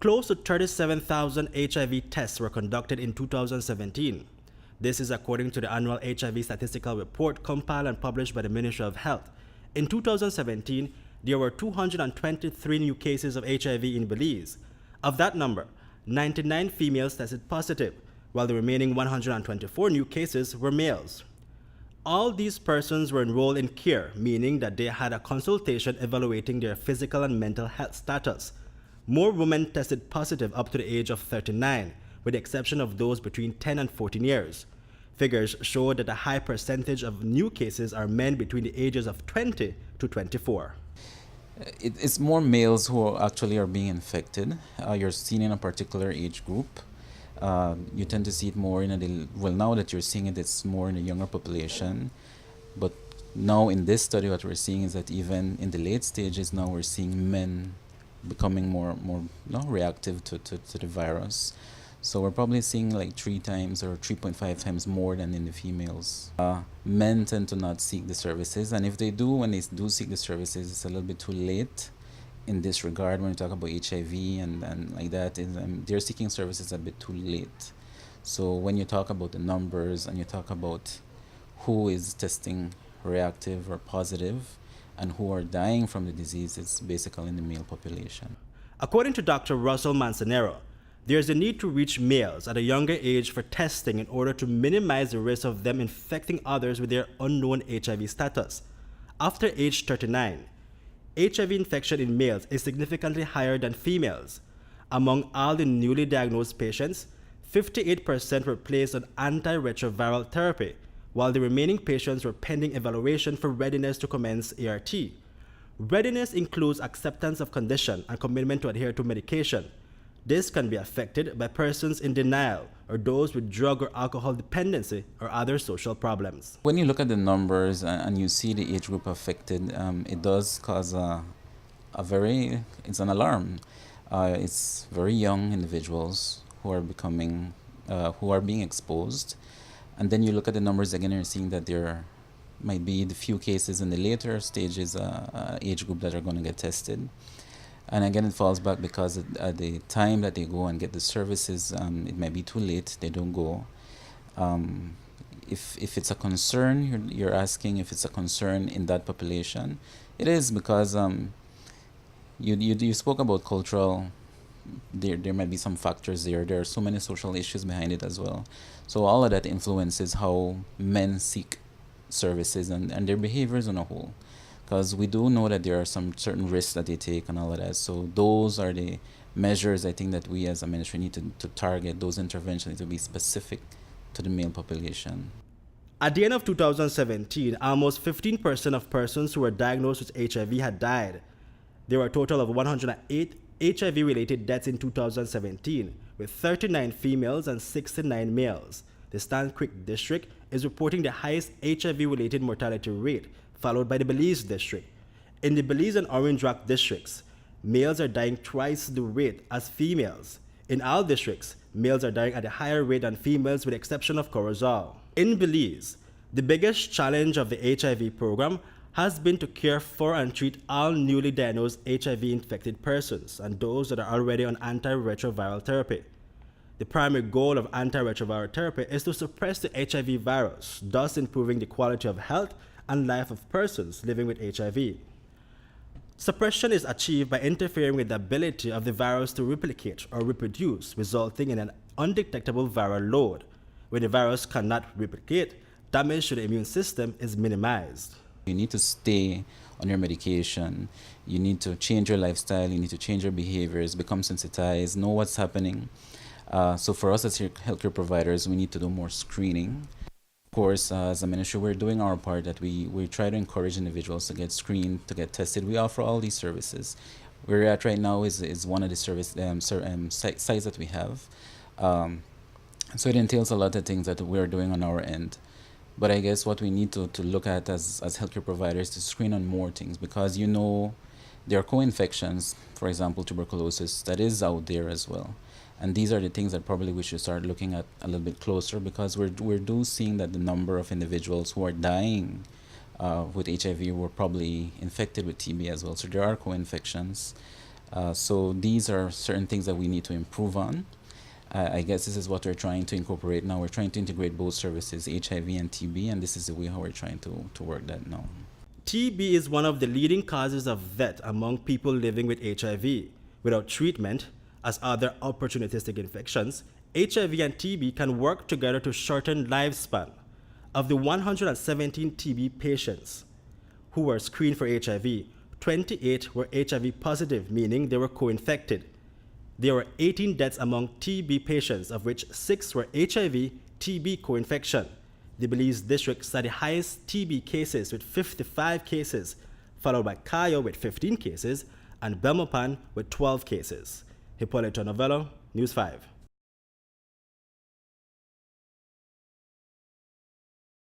Close to 37,000 HIV tests were conducted in 2017. This is according to the annual HIV statistical report compiled and published by the Ministry of Health. In 2017, there were 223 new cases of HIV in Belize. Of that number, 99 females tested positive, while the remaining 124 new cases were males. All these persons were enrolled in care, meaning that they had a consultation evaluating their physical and mental health status. More women tested positive up to the age of 39, with the exception of those between 10 and 14 years. Figures show that a high percentage of new cases are men between the ages of 20 to 24. It's more males who actually are being infected. You're seen in a particular age group. You tend to see it more now that you're seeing it, it's more in the younger population. But now in this study, what we're seeing is that even in the late stages, now we're seeing men becoming more reactive to the virus. So we're probably seeing like 3 times or 3.5 times more than in the females. Men tend to not seek the services, and if they do, when they do seek the services, it's a little bit too late in this regard. When you talk about HIV and like that, they're seeking services a bit too late. So when you talk about the numbers and you talk about who is testing reactive or positive and who are dying from the disease, it's basically in the male population. According to Dr. Russell Manzanero, there is a need to reach males at a younger age for testing in order to minimize the risk of them infecting others with their unknown HIV status. After age 39, HIV infection in males is significantly higher than females. Among all the newly diagnosed patients, 58% were placed on antiretroviral therapy, while the remaining patients were pending evaluation for readiness to commence ART. Readiness includes acceptance of condition and commitment to adhere to medication. This can be affected by persons in denial or those with drug or alcohol dependency or other social problems. When you look at the numbers and you see the age group affected, it does cause it's an alarm. It's very young individuals who are being exposed. And then you look at the numbers again and you're seeing that there might be the few cases in the later stages, age group that are going to get tested. And again, it falls back because at the time that they go and get the services, it might be too late. They don't go. If it's a concern, you're asking if it's a concern in that population. It is, because you spoke about cultural. There might be some factors there. There are so many social issues behind it as well. So all of that influences how men seek services and their behaviors on a whole. Because we do know that there are some certain risks that they take and all of that. So those are the measures I think that we as a ministry need to target. Those interventions need to be specific to the male population. At the end of 2017, almost 15% of persons who were diagnosed with HIV had died. There were a total of 108 HIV-related deaths in 2017, with 39 females and 69 males. The Stand Creek district is reporting the highest HIV-related mortality rate, followed by the Belize district. In the Belize and Orange Rock districts, males are dying twice the rate as females. In all districts, males are dying at a higher rate than females, with the exception of Corozal. In Belize, the biggest challenge of the HIV program has been to care for and treat all newly diagnosed HIV-infected persons and those that are already on antiretroviral therapy. The primary goal of antiretroviral therapy is to suppress the HIV virus, thus improving the quality of health and life of persons living with HIV. Suppression is achieved by interfering with the ability of the virus to replicate or reproduce, resulting in an undetectable viral load. When the virus cannot replicate, damage to the immune system is minimized. You need to stay on your medication. You need to change your lifestyle. You need to change your behaviors, become sensitized, know what's happening. So for us as healthcare providers, we need to do more screening. Of course, as a ministry, we're doing our part that we try to encourage individuals to get screened, to get tested. We offer all these services. Where we're at right now is one of the sites that we have. So it entails a lot of things that we're doing on our end. But I guess what we need to look at as healthcare providers to screen on more things, because there are co-infections, for example, tuberculosis, that is out there as well. And these are the things that probably we should start looking at a little bit closer, because we're seeing that the number of individuals who are dying with HIV were probably infected with TB as well. So there are co-infections. So these are certain things that we need to improve on. I guess this is what we're trying to incorporate now. We're trying to integrate both services, HIV and TB, and this is the way how we're trying to work that now. TB is one of the leading causes of death among people living with HIV. Without treatment, as other opportunistic infections, HIV and TB can work together to shorten lifespan. Of the 117 TB patients who were screened for HIV, 28 were HIV positive, meaning they were co-infected. There were 18 deaths among TB patients, of which 6 were HIV-TB co-infection. The Belize district saw the highest TB cases with 55 cases, followed by Cayo with 15 cases and Belmopan with 12 cases. Hipolito, Novelo, News 5.